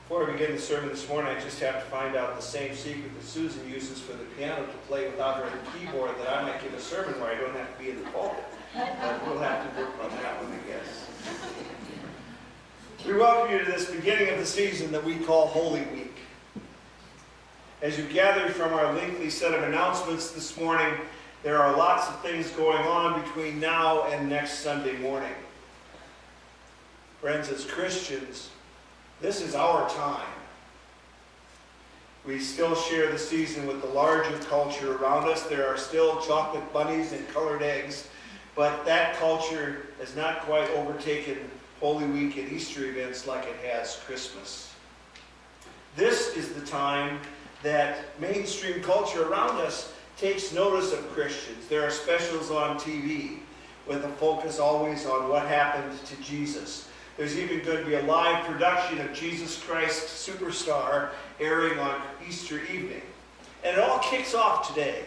Before I begin the sermon this morning, I just have to find out the same secret that Susan uses for the piano to play without her keyboard, that I might give a sermon where I don't have to be in the pulpit. But we'll have to work on that one, I guess. We welcome you to this beginning of the season that we call Holy Week. As you gathered from our lengthy set of announcements this morning, there are lots of things going on between now and next Sunday morning. Friends, as Christians, this is our time. We still share the season with the larger culture around us. There are still chocolate bunnies and colored eggs, but that culture has not quite overtaken Holy Week and Easter events like it has Christmas. This is the time that mainstream culture around us takes notice of Christians. There are specials on TV with a focus always on what happened to Jesus. There's even going to be a live production of Jesus Christ Superstar airing on Easter evening. And it all kicks off today.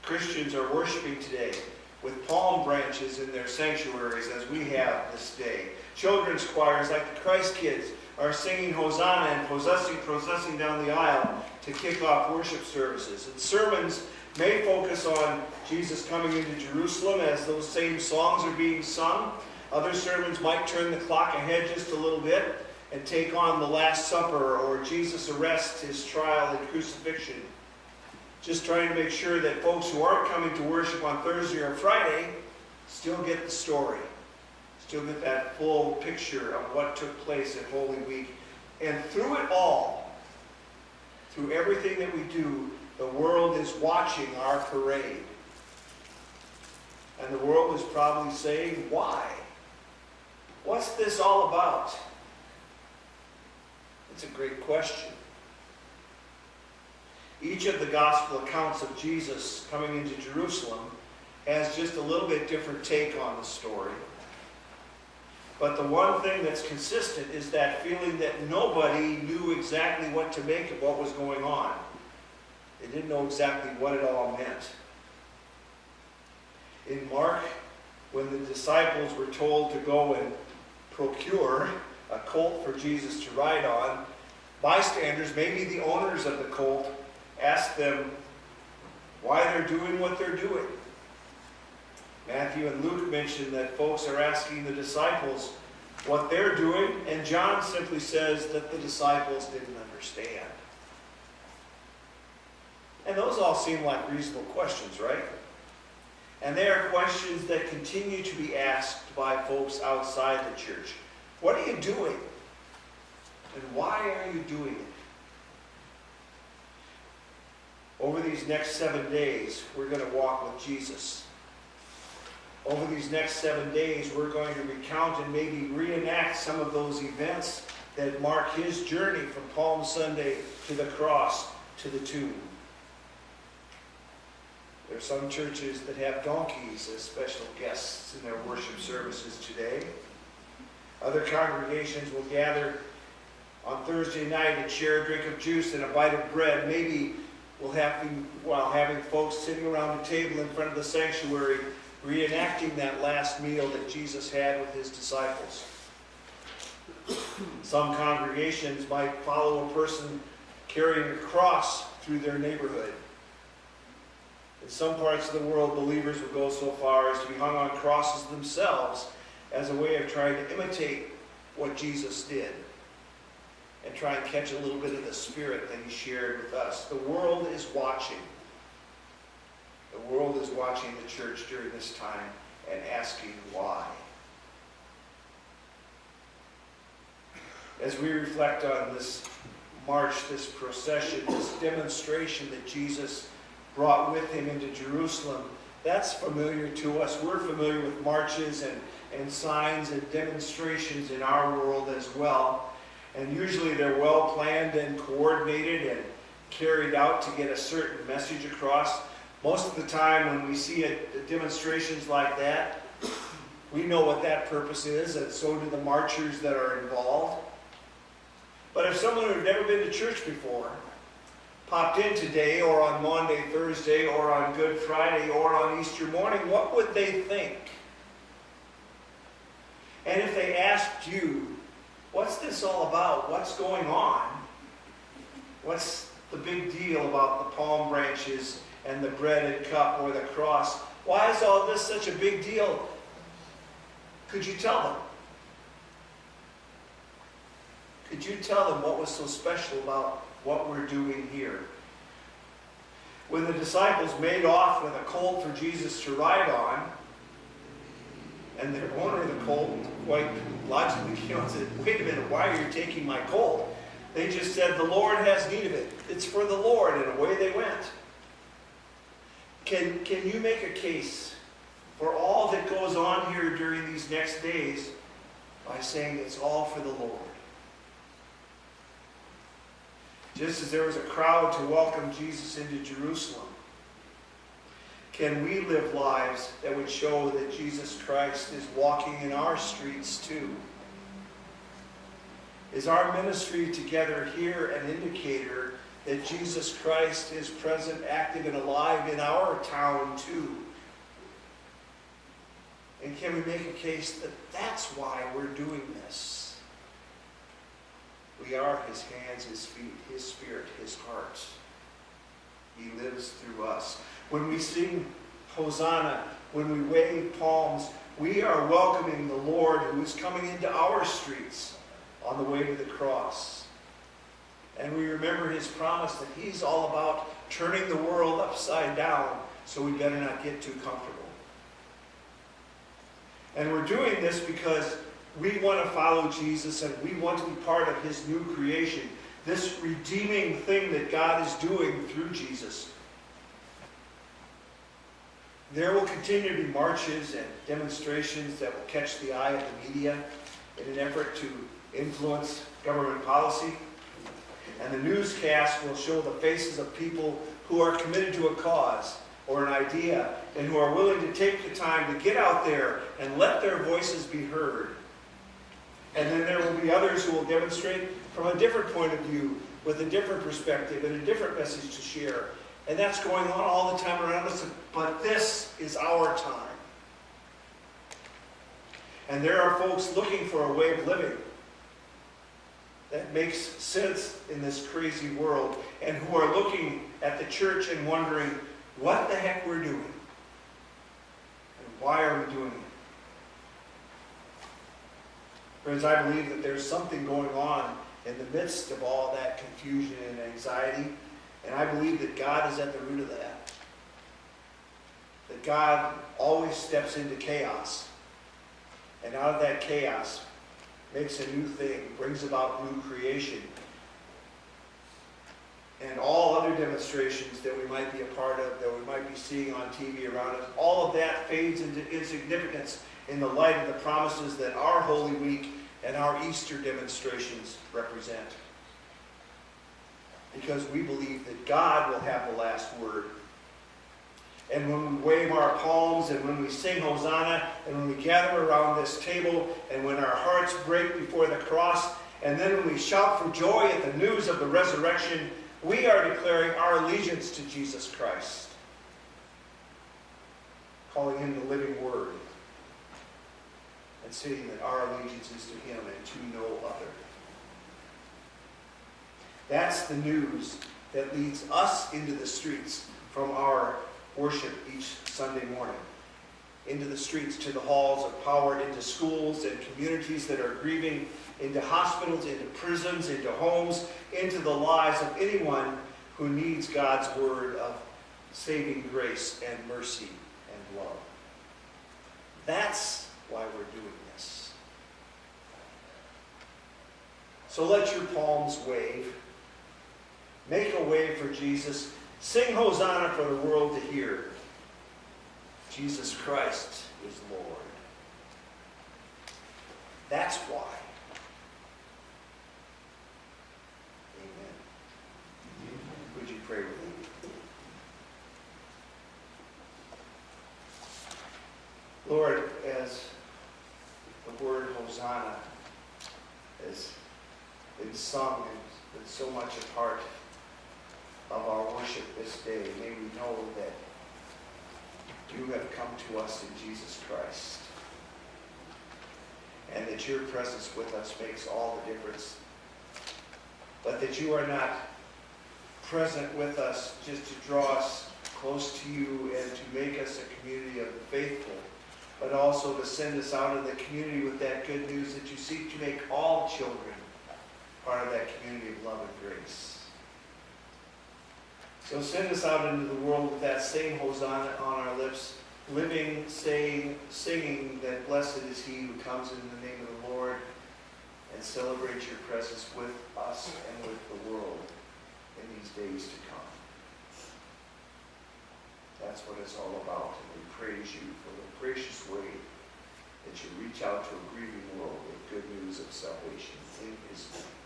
Christians are worshiping today with palm branches in their sanctuaries as we have this day. Children's choirs like the Christ Kids are singing Hosanna and processing down the aisle to kick off worship services. And sermons may focus on Jesus coming into Jerusalem as those same songs are being sung. Other sermons might turn the clock ahead just a little bit and take on the Last Supper or Jesus' arrest, his trial, and crucifixion. Just trying to make sure that folks who aren't coming to worship on Thursday or Friday still get the story, still get that full picture of what took place at Holy Week. And through it all, through everything that we do, the world is watching our parade. And the world is probably saying, why? What's this all about? It's a great question. Each of the gospel accounts of Jesus coming into Jerusalem has just a little bit different take on the story. But the one thing that's consistent is that feeling that nobody knew exactly what to make of what was going on. They didn't know exactly what it all meant. In Mark, when the disciples were told to go and procure a colt for Jesus to ride on, bystanders, maybe the owners of the colt, asked them why they're doing what they're doing. Matthew and Luke mention that folks are asking the disciples what they're doing, and John simply says that the disciples didn't understand. And those all seem like reasonable questions, right? And they are questions that continue to be asked by folks outside the church. What are you doing? And why are you doing it? Over these next 7 days, we're going to walk with Jesus. Over these next 7 days, we're going to recount and maybe reenact some of those events that mark his journey from Palm Sunday to the cross to the tomb. There are some churches that have donkeys as special guests in their worship services today. Other congregations will gather on Thursday night and share a drink of juice and a bite of bread. Maybe while having folks sitting around a table in front of the sanctuary reenacting that last meal that Jesus had with his disciples. Some congregations might follow a person carrying a cross through their neighborhood. In some parts of the world, believers will go so far as to be hung on crosses themselves as a way of trying to imitate what Jesus did and try and catch a little bit of the spirit that he shared with us. The world is watching. The world is watching the church during this time and asking why. As we reflect on this march, this procession, this demonstration that Jesus brought with him into Jerusalem, that's familiar to us. We're familiar with marches and signs and demonstrations in our world as well. And usually they're well planned and coordinated and carried out to get a certain message across. Most of the time when we see demonstrations like that, we know what that purpose is, and so do the marchers that are involved. But if someone who'd never been to church before popped in today or on Maundy, Thursday, or on Good Friday, or on Easter morning, what would they think? And if they asked you, what's this all about? What's going on? What's the big deal about the palm branches and the bread and cup or the cross? Why is all this such a big deal? Could you tell them? Could you tell them what was so special about what we're doing here? When the disciples made off with a colt for Jesus to ride on, and the owner of the colt quite logically said, wait a minute, why are you taking my colt? They just said, the Lord has need of it. It's for the Lord, and away they went. Can you make a case for all that goes on here during these next days by saying it's all for the Lord? Just as there was a crowd to welcome Jesus into Jerusalem, can we live lives that would show that Jesus Christ is walking in our streets too? Is our ministry together here an indicator that Jesus Christ is present, active, and alive in our town too? And can we make a case that that's why we're doing this? We are his hands, his feet, his spirit, his heart. He lives through us. When we sing Hosanna, when we wave palms, we are welcoming the Lord who is coming into our streets on the way to the cross. And we remember his promise that he's all about turning the world upside down, so we better not get too comfortable. And we're doing this because we want to follow Jesus and we want to be part of his new creation, this redeeming thing that God is doing through Jesus. There will continue to be marches and demonstrations that will catch the eye of the media in an effort to influence government policy. And the newscast will show the faces of people who are committed to a cause or an idea and who are willing to take the time to get out there and let their voices be heard. And then there will be others who will demonstrate from a different point of view, with a different perspective and a different message to share. And that's going on all the time around us, but this is our time. And there are folks looking for a way of living that makes sense in this crazy world, and who are looking at the church and wondering what the heck we're doing, and why are we doing it. Friends, I believe that there's something going on in the midst of all that confusion and anxiety, and I believe that God is at the root of that. That God always steps into chaos, and out of that chaos makes a new thing, brings about new creation. And all other demonstrations that we might be a part of, that we might be seeing on TV around us, all of that fades into insignificance in the light of the promises that our Holy Week and our Easter demonstrations represent. Because we believe that God will have the last word. And when we wave our palms, and when we sing Hosanna, and when we gather around this table, and when our hearts break before the cross, and then when we shout for joy at the news of the resurrection, we are declaring our allegiance to Jesus Christ, calling him the living Word, and saying that our allegiance is to him and to no other. That's the news that leads us into the streets from our worship each Sunday morning. Into the streets, to the halls of power, into schools and communities that are grieving, into hospitals, into prisons, into homes, into the lives of anyone who needs God's word of saving grace and mercy and love. That's why we're doing this. So let your palms wave. Make a way for Jesus. Sing Hosanna for the world to hear. Jesus Christ is Lord. That's why. Amen. Would you pray with me? Lord, as the word Hosanna has been sung and been so much a part of our worship this day, may we know that you have come to us in Jesus Christ. and that your presence with us makes all the difference. But that you are not present with us just to draw us close to you and to make us a community of the faithful, but also to send us out in the community with that good news that you seek to make all children part of that community of love and grace. So send us out into the world with that same Hosanna on our lips, living, saying, singing that blessed is he who comes in the name of the Lord, and celebrate your presence with us and with the world in these days to come. That's what it's all about, and we praise you for the gracious way that you reach out to a grieving world with good news of salvation in his name.